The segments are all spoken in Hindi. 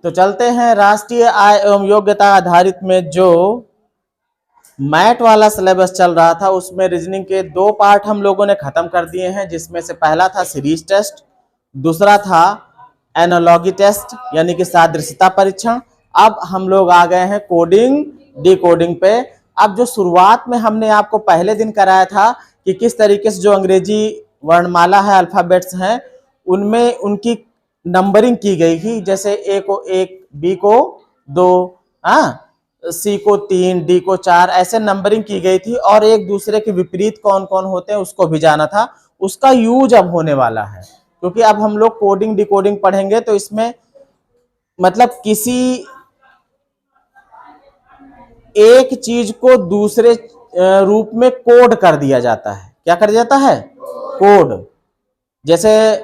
तो चलते हैं राष्ट्रीय आय एवं योग्यता आधारित में जो मैट वाला सिलेबस चल रहा था उसमें रीजनिंग के 2 पार्ट हम लोगों ने खत्म कर दिए हैं, जिसमें से पहला था सीरीज टेस्ट, दूसरा था एनालॉजी टेस्ट यानी कि सादृश्यता परीक्षण। अब हम लोग आ गए हैं कोडिंग डिकोडिंग पे। अब जो शुरुआत में हमने आपको पहले दिन कराया था कि किस तरीके से जो अंग्रेजी वर्णमाला है, अल्फाबेट्स हैं, उनमें उनकी नंबरिंग की गई थी। जैसे ए को 1, बी को 2, सी को 3, डी को 4, ऐसे नंबरिंग की गई थी और एक दूसरे के विपरीत कौन कौन होते हैं उसको भी जाना था। उसका यूज अब होने वाला है, क्योंकि अब हम लोग कोडिंग डिकोडिंग पढ़ेंगे तो इसमें मतलब किसी एक चीज को दूसरे रूप में कोड कर दिया जाता है। क्या कर दिया जाता है? कोड। जैसे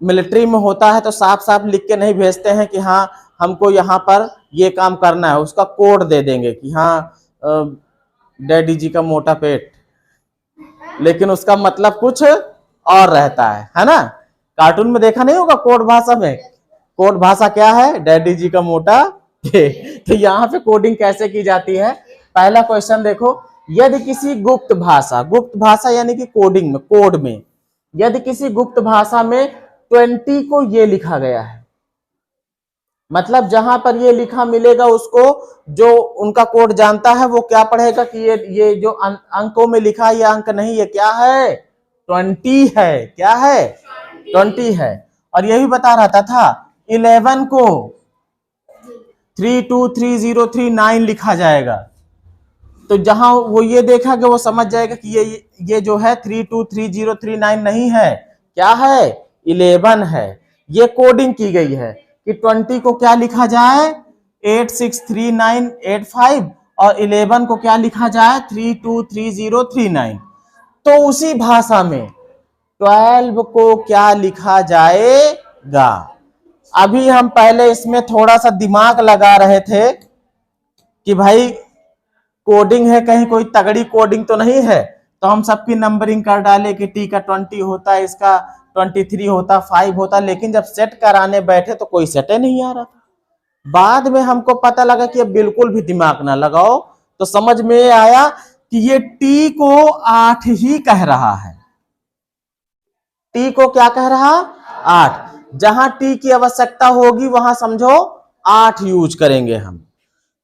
मिलिट्री में होता है तो साफ साफ लिख के नहीं भेजते हैं कि हाँ हमको यहाँ पर ये काम करना है, उसका कोड दे देंगे कि हाँ डैडी जी का मोटा पेट, लेकिन उसका मतलब कुछ और रहता है ना। कार्टून में देखा नहीं होगा कोड भाषा में। कोड भाषा क्या है? डैडी जी का मोटा पेट। तो यहाँ पे कोडिंग कैसे की जाती है? पहला क्वेश्चन देखो, यदि किसी गुप्त भाषा यानी कि कोडिंग में, कोड में, यदि किसी गुप्त भाषा में 20 को ये लिखा गया है, मतलब जहां पर ये लिखा मिलेगा उसको जो उनका कोड जानता है वो क्या पढ़ेगा कि ये जो अंकों में लिखा है ये अंक नहीं, ये क्या है? 20 है। क्या है? 20 है। और यही बता रहा था 11 को 323039 लिखा जाएगा। तो जहां वो ये देखा कि वो समझ जाएगा कि ये जो है 323039 नहीं है, क्या है? 11 है। ये कोडिंग की गई है कि 20 को क्या लिखा जाए? 863985 और 11 को क्या लिखा जाए? 323039। तो उसी भाषा में 12 को क्या लिखा जाएगा? अभी हम पहले इसमें थोड़ा सा दिमाग लगा रहे थे कि भाई कोडिंग है, कहीं कोई तगड़ी कोडिंग तो नहीं है, तो हम सबकी नंबरिंग कर डाले कि टी का 20 होता है, इसका 23 होता, 5 होता, लेकिन जब सेट कराने बैठे तो कोई सेट नहीं आ रहा था। बाद में हमको पता लगा कि अब बिल्कुल भी दिमाग ना लगाओ, तो समझ में आया कि ये टी को 8 ही कह रहा है। टी को क्या कह रहा? 8। जहां टी की आवश्यकता होगी वहां समझो 8 यूज करेंगे हम।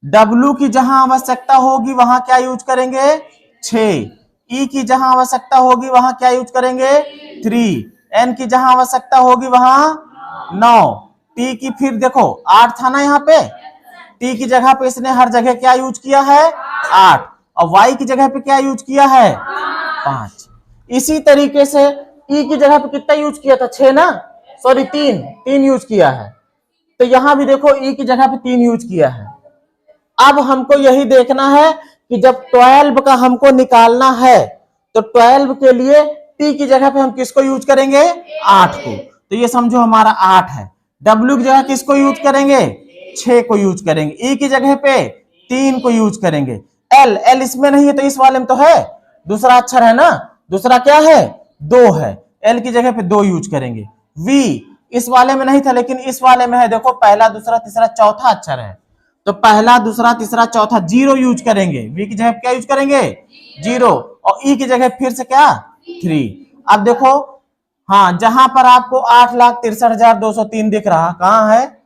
W की जहां आवश्यकता होगी वहां क्या यूज करेंगे? 6। E की जहां आवश्यकता होगी वहां क्या यूज करेंगे? 3। N की जहां आवश्यकता होगी वहां 9। T की फिर देखो 8 था ना यहाँ पे, T की जगह पे इसने हर जगह क्या यूज किया है? 8। और Y की जगह पे क्या यूज किया है? 5। इसी तरीके से E की जगह पे कितना यूज किया था? 6 ना, सॉरी 3 यूज किया है। तो यहां भी देखो E की जगह पे 3 यूज किया है। अब हमको यही देखना है कि जब 12 का हमको निकालना है तो 12 के लिए टी की जगह पे हम किसको यूज करेंगे? 8 को। तो ये समझो हमारा 8 है। W की जगह किसको यूज करेंगे? 6 को यूज करेंगे। E की जगह पे 3 को यूज करेंगे। L इसमें नहीं है तो इस वाले में तो है, दूसरा अक्षर है ना, दूसरा क्या है? 2 है। L की जगह पे 2 यूज करेंगे। V इस वाले में नहीं था लेकिन इस वाले में है, देखो पहला दूसरा तीसरा चौथा अक्षर है, तो पहला दूसरा तीसरा चौथा 0 यूज करेंगे। V की जगह क्या यूज करेंगे? 0। और E की जगह फिर से क्या? 3। अब देखो, हाँ, जहां पर आपको 8,63,203 दिख रहा, कहां है?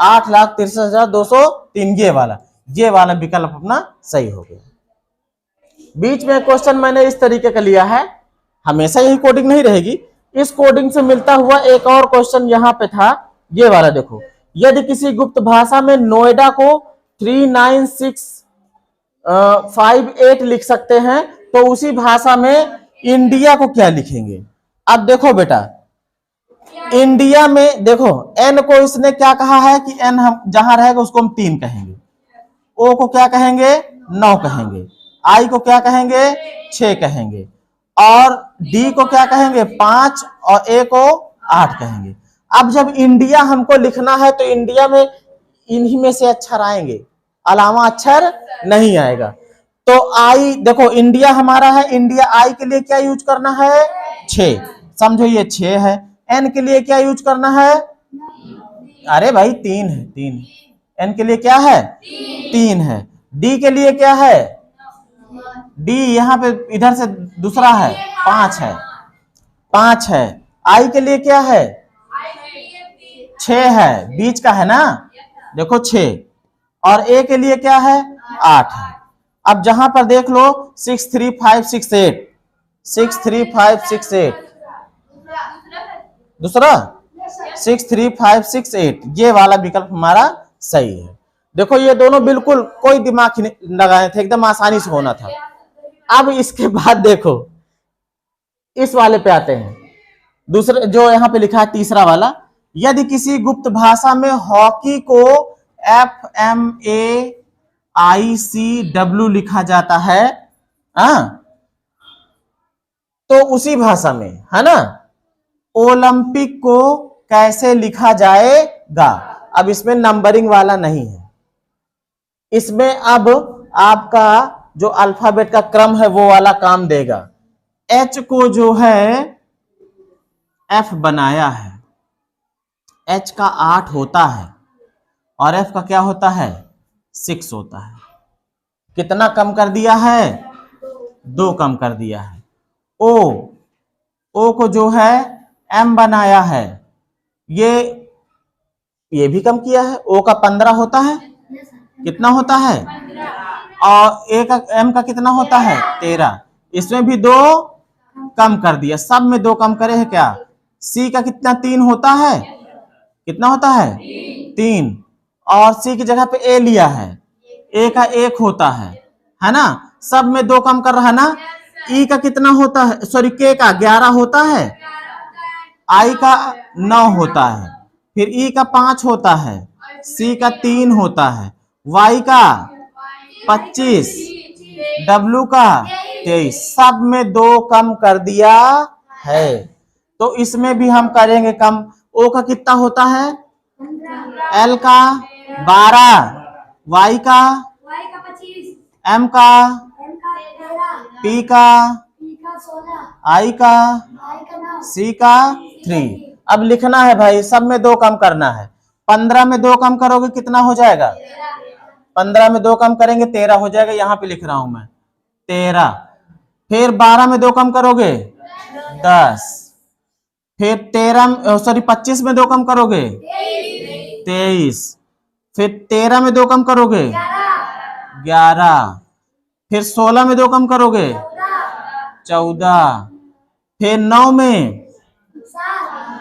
8,63,203, ये वाला विकल्प अपना सही हो गया। बीच में क्वेश्चन मैंने इस तरीके का लिया है, हमेशा यही कोडिंग नहीं रहेगी, इस कोडिंग से मिलता हुआ एक और क्वेश्चन यहां पे था, ये वाला देखो, यदि किसी गुप्त भाषा में नोएडा को 39658 लिख सकते हैं तो उसी भाषा में इंडिया को क्या लिखेंगे? अब देखो बेटा, इंडिया में देखो एन को इसने क्या कहा है कि एन हम जहां रहेगा उसको हम 3 कहेंगे, ओ को क्या कहेंगे? 9 कहेंगे, आई को क्या कहेंगे? 6 कहेंगे, और डी को क्या कहेंगे? 5, और ए को 8 कहेंगे। अब जब इंडिया हमको लिखना है तो इंडिया में इन्हीं में से अक्षर आएंगे, अलावा अक्षर नहीं आएगा। तो आई देखो, इंडिया हमारा है, इंडिया आई के लिए क्या यूज करना है? 6, समझो ये 6 है। एन के लिए क्या यूज करना है? अरे भाई 3 है, 3 है। एन के लिए क्या है? 3 है। डी के लिए क्या है? डी यहाँ पे इधर से दूसरा है, 5 है, 5 है। आई के लिए क्या है? 6 है, बीच का है ना, देखो 6। और ए के लिए क्या है? 8 है। अब जहां पर देख लो 6 3 5 6 8, 6 3 5 6 8, दूसरा 6 3 5 6 8, ये वाला विकल्प हमारा सही है। देखो ये दोनों बिल्कुल कोई दिमाग ही नहीं लगाए थे, एकदम आसानी से होना था। अब इसके बाद देखो इस वाले पे आते हैं, दूसरे जो यहाँ पे लिखा है तीसरा वाला। यदि किसी गुप्त भाषा में हॉकी को FMAICW लिखा जाता है, तो उसी भाषा में, है ना, ओलंपिक को कैसे लिखा जाएगा? अब इसमें नंबरिंग वाला नहीं है, इसमें अब आपका जो अल्फाबेट का क्रम है वो वाला काम देगा। एच को जो है एफ बनाया है, एच का 8 होता है और एफ का क्या होता है? 6 होता है। कितना कम कर दिया है? 2 कम कर दिया है। ओ को जो है एम बनाया है, ये भी कम किया है। ओ का 15 होता है, कितना होता है? और ए का एम का कितना होता है? 13। इसमें भी 2 कम कर दिया, सब में 2 कम करे है क्या? सी का कितना? 3 होता है, कितना होता है? 3। और सी की जगह पे ए लिया है, ए का 1 होता है ना, सब में 2 कम कर रहा है ना। ई का कितना होता है? सॉरी, के का 11 होता है, आई का 9 होता है, फिर ई का 5 होता है, सी का 3 होता है, वाई का 25, डब्ल्यू का 23, सब में 2 कम कर दिया है। तो इसमें भी हम करेंगे कम। ओ का कितना होता है? एल का 12, वाई का 25, एम का पी का 16, आई का सी का 3। अब लिखना है भाई, सब में 2 कम करना है। 15 में 2 कम करोगे कितना हो जाएगा? 15 में 2 कम करेंगे 13 हो जाएगा, यहां पे लिख रहा हूं मैं 13। फिर 12 में 2 कम करोगे 10, फिर 25 में 2 कम करोगे 23, फिर 13 में 2 कम करोगे 11, फिर 16 में 2 कम करोगे 14, फिर 9 में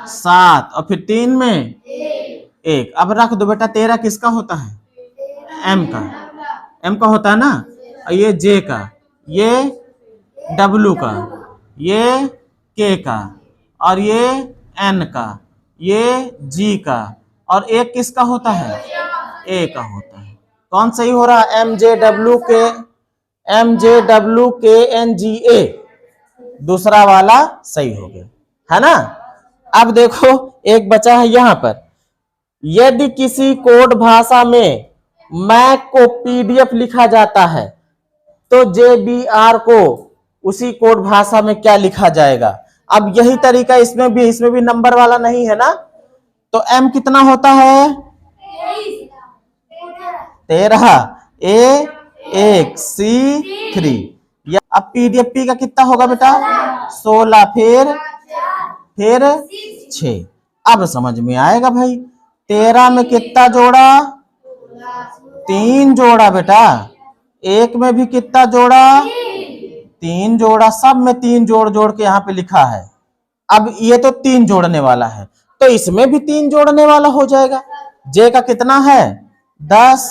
7, और फिर 3 में 1। अब रख दो बेटा, 13 किसका होता है? एम का होता है ना, ये जे का, ये डब्लू का, ये के का, और ये एन का, ये जी का, और एक किसका होता है? ए का होता है। कौन सही हो रहा है? MJWKNGA, दूसरा वाला सही हो गया, है ना। अब देखो एक बचा है यहां पर। यदि किसी कोड भाषा में मैक को PDF लिखा जाता है तो JBR को उसी कोड भाषा में क्या लिखा जाएगा? अब यही तरीका इसमें भी नंबर वाला नहीं है ना। तो M कितना होता है? 13, A 1, C 3। अब PDF का कितना होगा बेटा? 16, फिर 6। अब समझ में आएगा भाई। 13 में कितना जोड़ा? 3 जोड़ा बेटा। एक में भी कितना जोड़ा? 3 जोड़ा। सब में 3 जोड़ के यहाँ पे लिखा है। अब ये तो 3 जोड़ने वाला है, तो इसमें भी 3 जोड़ने वाला हो जाएगा। जे का कितना है? 10,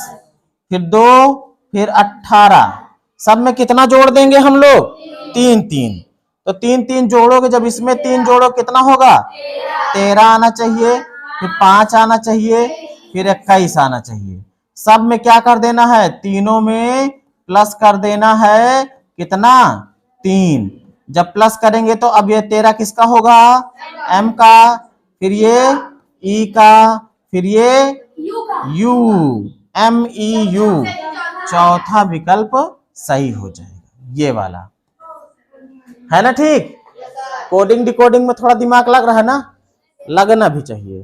फिर 2, फिर 18। सब में कितना जोड़ देंगे हम लोग? 3। तो 3 जोड़ोगे, जब इसमें 3 जोड़ो कितना होगा? 13 आना चाहिए, फिर 5 आना चाहिए, फिर 21 आना चाहिए। सब में क्या कर देना है? तीनों में प्लस कर देना है। कितना? 3। जब प्लस करेंगे तो अब ये 13 किसका होगा? एम का, फिर ये ई का, फिर ये यू, MEU। चौथा विकल्प सही हो जाएगा, ये वाला, है ना। ठीक। कोडिंग डिकोडिंग में थोड़ा दिमाग लग रहा है ना, लगना भी चाहिए।